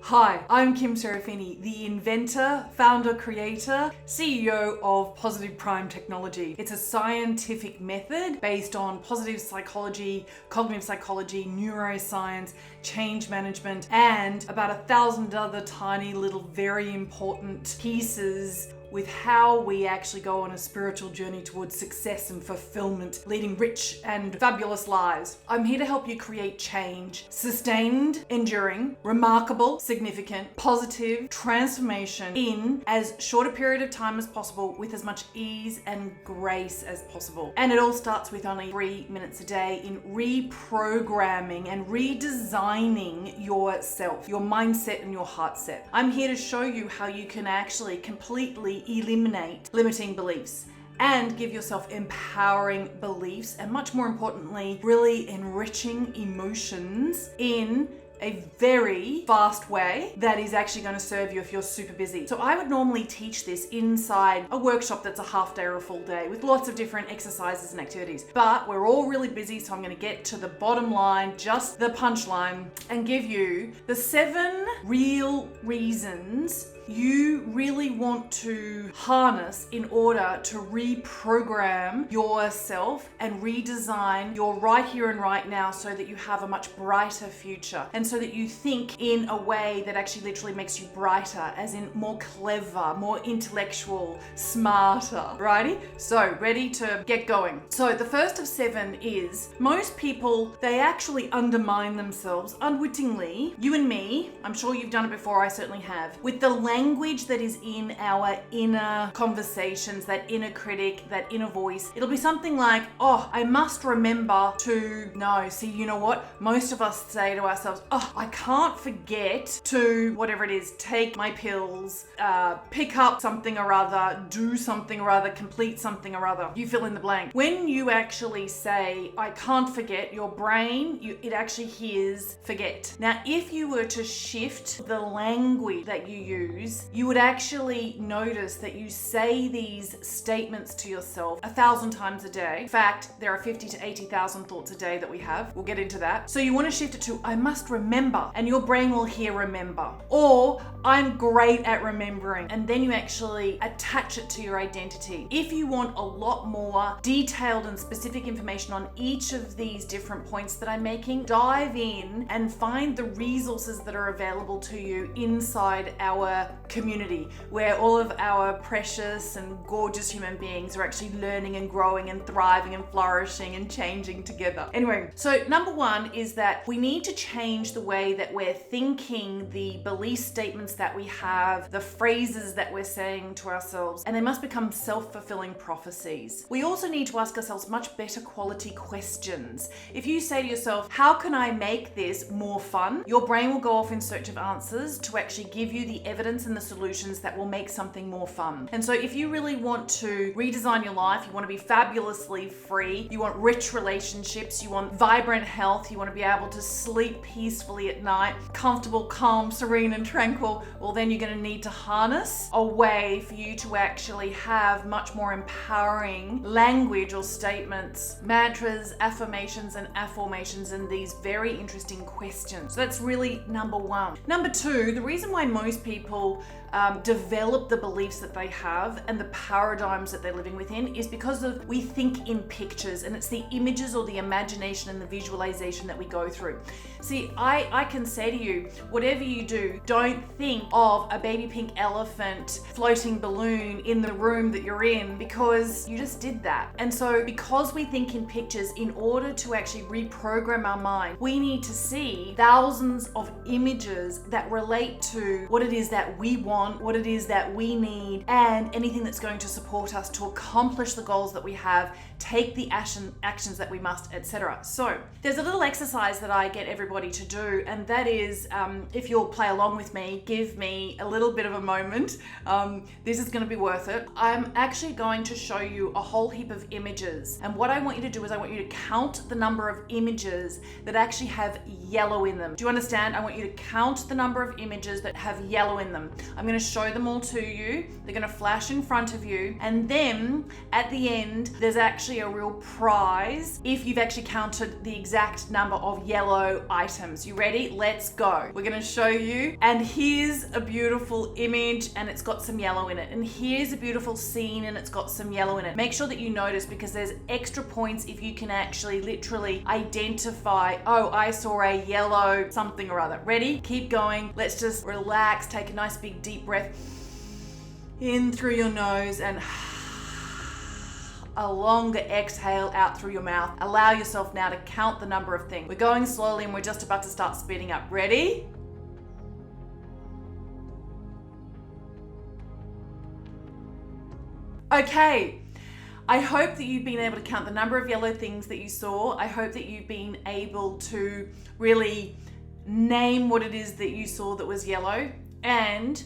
Hi, I'm Kim Serafini, the inventor, founder, creator, CEO of Positive Prime Technology. It's a scientific method based on positive psychology, cognitive psychology, neuroscience, change management, and about 1,000 other tiny little very important pieces with how we actually go on a spiritual journey towards success and fulfillment, leading rich and fabulous lives. I'm here to help you create change, sustained, enduring, remarkable, significant, positive transformation in as short a period of time as possible with as much ease and grace as possible. And it all starts with only 3 minutes a day in reprogramming and redesigning yourself, your mindset and your heart set. I'm here to show you how you can actually completely eliminate limiting beliefs and give yourself empowering beliefs, and much more importantly, really enriching emotions in a very fast way that is actually going to serve you if you're super busy. So I would normally teach this inside a workshop that's a half day or a full day with lots of different exercises and activities. But we're all really busy, so I'm going to get to the bottom line, just the punchline, and give you the 7 real reasons you really want to harness in order to reprogram yourself and redesign your right here and right now so that you have a much brighter future, and so that you think in a way that actually literally makes you brighter, as in more clever, more intellectual, smarter. Righty? So ready to get going. So the first of 7 is most people, they actually undermine themselves unwittingly. You and me, I'm sure you've done it before, I certainly have, with the language that is in our inner conversations, that inner critic, that inner voice. It'll be something like, oh, I must remember to, no, see, you know what? Most of us say to ourselves, oh, I can't forget to, whatever it is, take my pills, pick up something or other, do something or other, complete something or other. You fill in the blank. When you actually say, I can't forget, your brain, it actually hears forget. Now, if you were to shift the language that you use, you would actually notice that you say these statements to yourself 1,000 times a day. In fact, there are 50 to 80,000 thoughts a day that we have. We'll get into that. So you want to shift it to, I must remember, and your brain will hear remember. Or, I'm great at remembering, and then you actually attach it to your identity. If you want a lot more detailed and specific information on each of these different points that I'm making, dive in and find the resources that are available to you inside our community, where all of our precious and gorgeous human beings are actually learning and growing and thriving and flourishing and changing together. Anyway, so number 1 is that we need to change the way that we're thinking, the belief statements that we have, the phrases that we're saying to ourselves, and they must become self-fulfilling prophecies. We also need to ask ourselves much better quality questions. If you say to yourself, how can I make this more fun? Your brain will go off in search of answers to actually give you the evidence and the solutions that will make something more fun. And so if you really want to redesign your life, you want to be fabulously free, you want rich relationships, you want vibrant health, you want to be able to sleep peacefully at night, comfortable, calm, serene and tranquil, well then you're going to need to harness a way for you to actually have much more empowering language or statements, mantras, affirmations and afformations, and these very interesting questions. So that's really number 1. Number 2, the reason why most people develop the beliefs that they have and the paradigms that they're living within is because of we think in pictures, and it's the images or the imagination and the visualization that we go through. See, I can say to you, whatever you do, don't think of a baby pink elephant floating balloon in the room that you're in, because you just did that. And so because we think in pictures, in order to actually reprogram our mind, we need to see thousands of images that relate to what it is that we want, what it is that we need, and anything that's going to support us to accomplish the goals that we have, take the actions that we must, etc. So there's a little exercise that I get everybody to do, and that is, if you'll play along with me, give me a little bit of a moment. This is going to be worth it. I'm actually going to show you a whole heap of images, and what I want you to do is I want you to count the number of images that actually have yellow in them. Do you understand? I want you to count the number of images that have yellow in them. I'm going to show them all to you. They're going to flash in front of you. And then at the end, there's actually a real prize if you've actually counted the exact number of yellow items. You ready? Let's go. We're going to show you. And here's a beautiful image and it's got some yellow in it. And here's a beautiful scene and it's got some yellow in it. Make sure that you notice, because there's extra points if you can actually literally identify, oh, I saw a yellow something or other. Ready? Keep going. Let's just relax. Take a nice big deep breath in through your nose and a longer exhale out through your mouth. Allow yourself now to count the number of things. We're going slowly and we're just about to start speeding up. Ready? Okay. I hope that you've been able to count the number of yellow things that you saw. I hope that you've been able to really name what it is that you saw that was yellow. And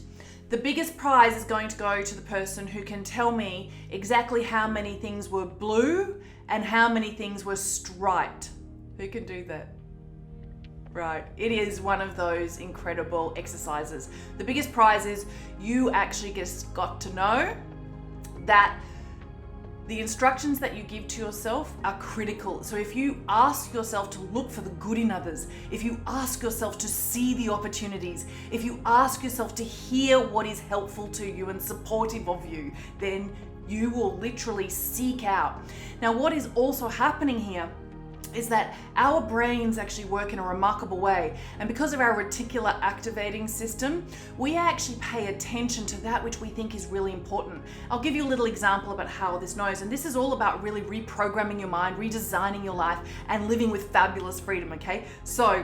the biggest prize is going to go to the person who can tell me exactly how many things were blue and how many things were striped. Who can do that? Right, it is one of those incredible exercises. The biggest prize is you actually just got to know that the instructions that you give to yourself are critical. So if you ask yourself to look for the good in others, if you ask yourself to see the opportunities, if you ask yourself to hear what is helpful to you and supportive of you, then you will literally seek out. Now, what is also happening here is that our brains actually work in a remarkable way. And because of our reticular activating system, we actually pay attention to that which we think is really important. I'll give you a little example about how this knows. And this is all about really reprogramming your mind, redesigning your life, and living with fabulous freedom, okay? So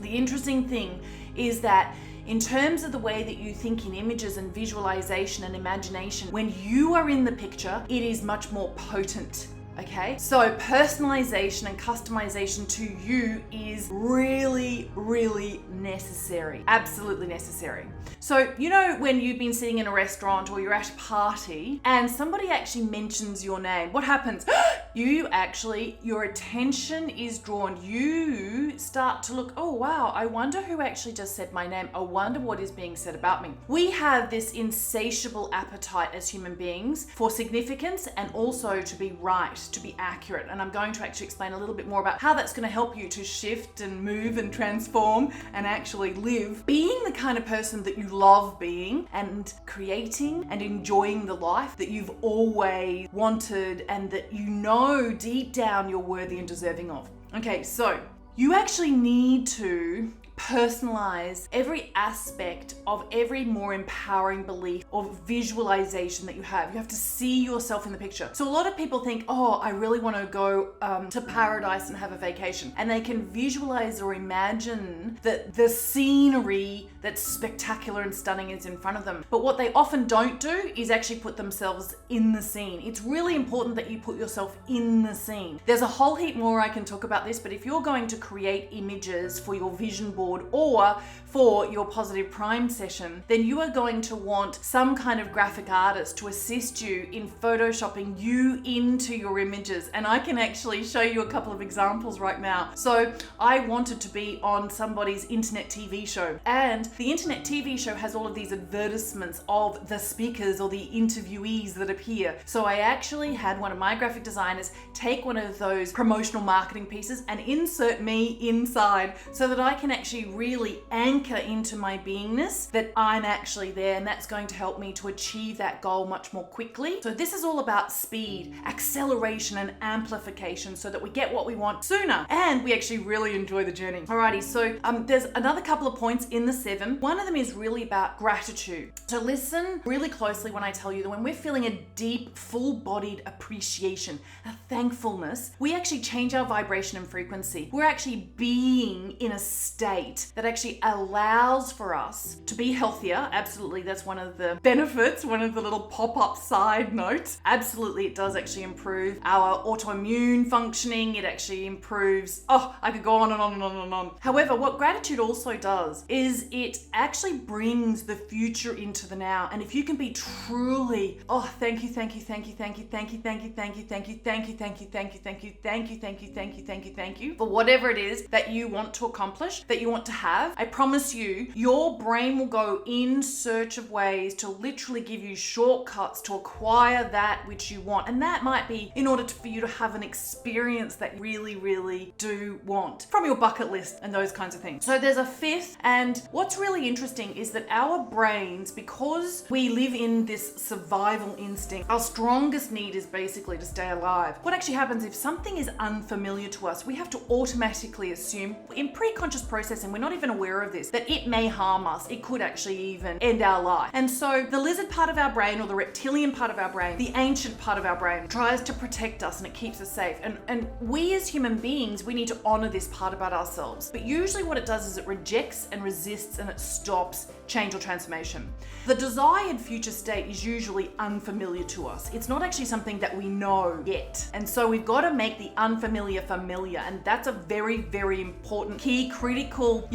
the interesting thing is that in terms of the way that you think in images and visualization and imagination, when you are in the picture, it is much more potent. Okay, so personalization and customization to you is really, really necessary. Absolutely necessary. So, you know, when you've been sitting in a restaurant or you're at a party and somebody actually mentions your name, what happens? Your attention is drawn. You start to look, oh wow, I wonder who actually just said my name. I wonder what is being said about me. We have this insatiable appetite as human beings for significance and also to be right, to be accurate. And I'm going to actually explain a little bit more about how that's going to help you to shift and move and transform and actually live being the kind of person that you love being and creating and enjoying the life that you've always wanted and that you know deep down you're worthy and deserving of. Okay, so you actually need to personalize every aspect of every more empowering belief or visualization that you have. You have to see yourself in the picture. So a lot of people think, oh, I really want to go to paradise and have a vacation. And they can visualize or imagine that the scenery that's spectacular and stunning is in front of them. But what they often don't do is actually put themselves in the scene. It's really important that you put yourself in the scene. There's a whole heap more I can talk about this, but if you're going to create images for your vision board or for your positive prime session, then you are going to want some kind of graphic artist to assist you in photoshopping you into your images. And I can actually show you a couple of examples right now. So I wanted to be on somebody's internet TV show, and the internet TV show has all of these advertisements of the speakers or the interviewees that appear. So I actually had one of my graphic designers take one of those promotional marketing pieces and insert me inside so that I can actually really anchor into my beingness that I'm actually there, and that's going to help me to achieve that goal much more quickly. So this is all about speed, acceleration, and amplification so that we get what we want sooner and we actually really enjoy the journey. Alrighty, so there's another couple of points in the 7. One of them is really about gratitude. So listen really closely when I tell you that when we're feeling a deep, full-bodied appreciation, a thankfulness, we actually change our vibration and frequency. We're actually being in a state that actually allows for us to be healthier. Absolutely, that's one of the benefits, one of the little pop-up side notes. Absolutely, it does actually improve our autoimmune functioning. It actually improves, I could go on and on and on and on. However, what gratitude also does is it actually brings the future into the now. And if you can be truly, thank you, thank you, thank you, thank you, thank you, thank you, thank you, thank you, thank you, thank you, thank you, thank you, thank you, thank you, thank you, thank you, thank you, for whatever it is that you want to accomplish, that you want want to have, I promise you, your brain will go in search of ways to literally give you shortcuts to acquire that which you want. And that might be in order for you to have an experience that you really, really do want from your bucket list and those kinds of things. So there's a fifth, and what's really interesting is that our brains, because we live in this survival instinct, our strongest need is basically to stay alive. What actually happens if something is unfamiliar to us, we have to automatically assume in pre-conscious processing, we're not even aware of this, that it may harm us. It could actually even end our life. And so the lizard part of our brain, or the reptilian part of our brain, the ancient part of our brain, tries to protect us and it keeps us safe. And we as human beings, we need to honor this part about ourselves. But usually what it does is it rejects and resists and it stops change or transformation. The desired future state is usually unfamiliar to us. It's not actually something that we know yet. And so we've got to make the unfamiliar familiar. And that's a very, very important, key, critical,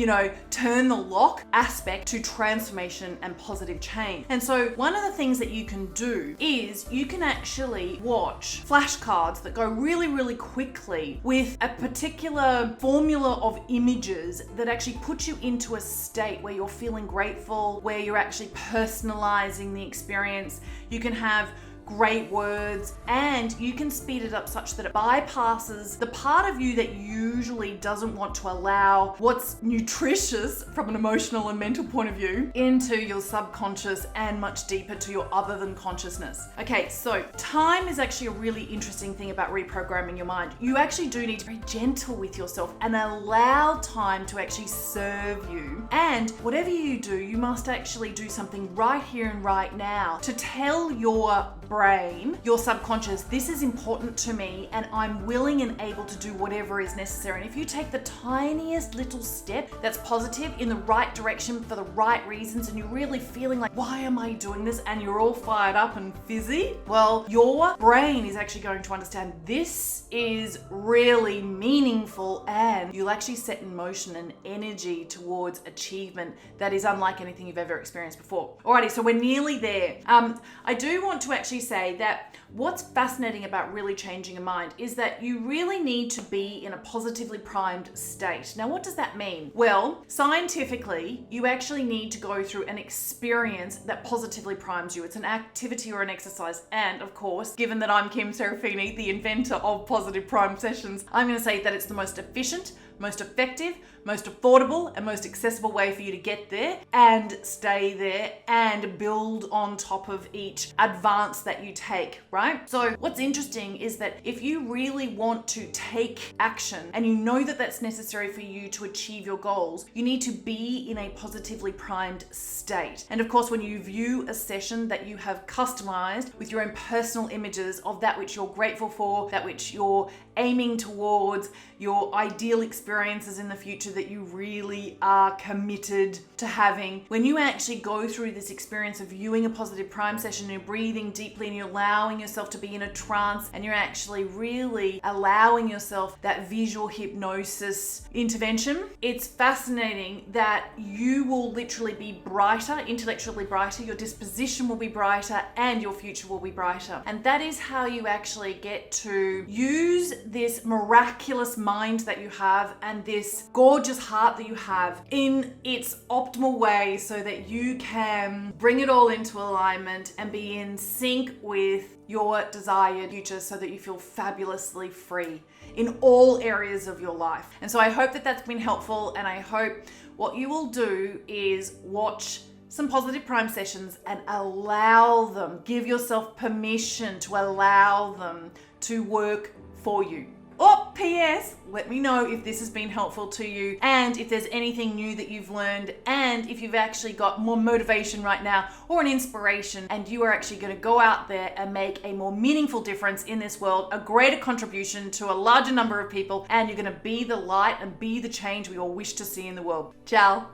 turn the lock aspect to transformation and positive change. And so one of the things that you can do is you can actually watch flashcards that go really, really quickly with a particular formula of images that actually put you into a state where you're feeling grateful, where you're actually personalizing the experience. You can have great words, and you can speed it up such that it bypasses the part of you that usually doesn't want to allow what's nutritious from an emotional and mental point of view into your subconscious and much deeper to your other than consciousness. Okay, so time is actually a really interesting thing about reprogramming your mind. You actually do need to be gentle with yourself and allow time to actually serve you. And whatever you do, you must actually do something right here and right now to tell your brain, your subconscious, this is important to me and I'm willing and able to do whatever is necessary. And if you take the tiniest little step that's positive in the right direction for the right reasons, and you're really feeling like, why am I doing this? And you're all fired up and fizzy, well, your brain is actually going to understand this is really meaningful, and you'll actually set in motion an energy towards achievement that is unlike anything you've ever experienced before. Alrighty, so we're nearly there. I do want to actually say that what's fascinating about really changing a mind is that you really need to be in a positively primed state. Now, what does that mean? Well, scientifically, you actually need to go through an experience that positively primes you. It's an activity or an exercise. And of course, given that I'm Kim Serafini, the inventor of positive prime sessions, I'm going to say that it's the most efficient, most effective, most affordable, and most accessible way for you to get there and stay there and build on top of each advance that you take, right? So what's interesting is that if you really want to take action and you know that that's necessary for you to achieve your goals, you need to be in a positively primed state. And of course, when you view a session that you have customized with your own personal images of that which you're grateful for, that which you're aiming towards, your ideal experiences in the future that you really are committed to having. When you actually go through this experience of viewing a positive prime session, you're breathing deeply and you're allowing yourself to be in a trance, and you're actually really allowing yourself that visual hypnosis intervention, it's fascinating that you will literally be brighter, intellectually brighter, your disposition will be brighter, and your future will be brighter. And that is how you actually get to use this miraculous mind that you have and this gorgeous heart that you have in its optimal way, so that you can bring it all into alignment and be in sync with your desired future, so that you feel fabulously free in all areas of your life. And so I hope that that's been helpful, and I hope what you will do is watch some positive prime sessions and allow them, give yourself permission to allow them to work for you. Oh, P.S. Let me know if this has been helpful to you, and if there's anything new that you've learned, and if you've actually got more motivation right now or an inspiration, and you are actually going to go out there and make a more meaningful difference in this world, a greater contribution to a larger number of people, and you're going to be the light and be the change we all wish to see in the world. Ciao.